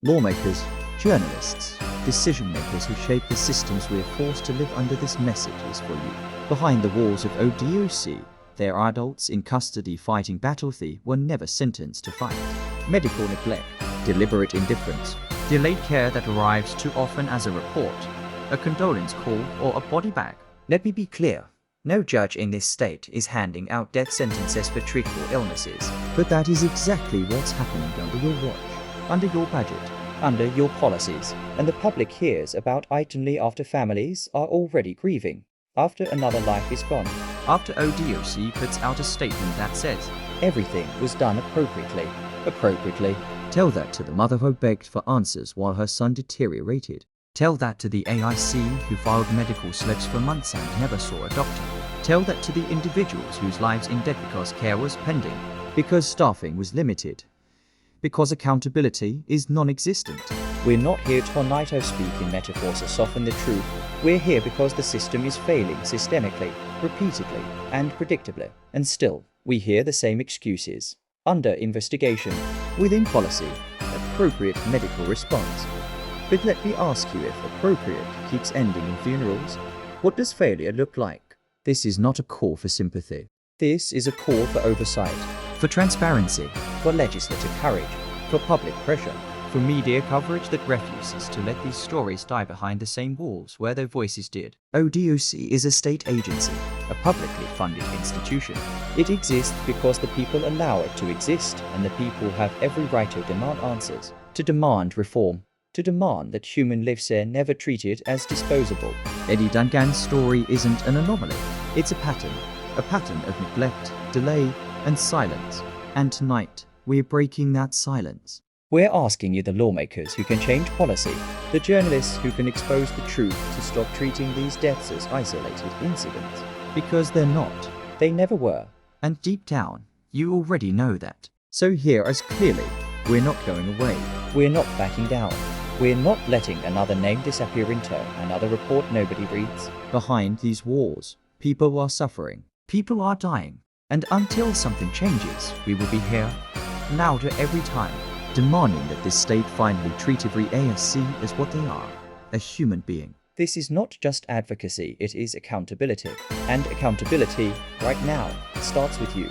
Lawmakers, journalists, decision makers who shape the systems we are forced to live under. This message is for you. Behind the walls of ODOC, there are adults in custody fighting battles they were never sentenced to fight. Medical neglect, deliberate indifference, delayed care that arrives too often as a report, a condolence call, or a body bag. Let me be clear. No judge in this state is handing out death sentences for treatable illnesses. But that is exactly what's happening under your watch, under your budget, under your policies. And the public hears about it only after families are already grieving, after another life is gone, after ODOC puts out a statement that says, everything was done appropriately. Appropriately. Tell that to the mother who begged for answers while her son deteriorated. Tell that to the AIC who filed medical slips for months and never saw a doctor. Tell that to the individuals whose lives ended because care was pending, because staffing was limited, because accountability is non-existent. We're not here tonight to speak in metaphors or soften the truth. We're here because the system is failing systemically, repeatedly, and predictably. And still, we hear the same excuses. Under investigation, within policy, appropriate medical response. But let me ask you, if appropriate keeps ending in funerals, what does failure look like? This is not a call for sympathy. This is a call for oversight, for transparency, for legislative courage, for public pressure, for media coverage that refuses to let these stories die behind the same walls where their voices did. ODOC is a state agency, a publicly funded institution. It exists because the people allow it to exist, and the people have every right to demand answers, to demand reform, to demand that human lives are never treated as disposable. Eddie Duncan's story isn't an anomaly. It's a pattern of neglect, delay, and silence. And tonight, we're breaking that silence. We're asking you, the lawmakers who can change policy, the journalists who can expose the truth, to stop treating these deaths as isolated incidents. Because they're not. They never were. And deep down, you already know that. So hear us clearly. We're not going away. We're not backing down. We're not letting another name disappear into another report nobody reads. Behind these walls, people are suffering. People are dying. And until something changes, we will be here, louder every time, demanding that this state finally treat every ASC as what they are, a human being. This is not just advocacy, it is accountability. And accountability, right now, starts with you.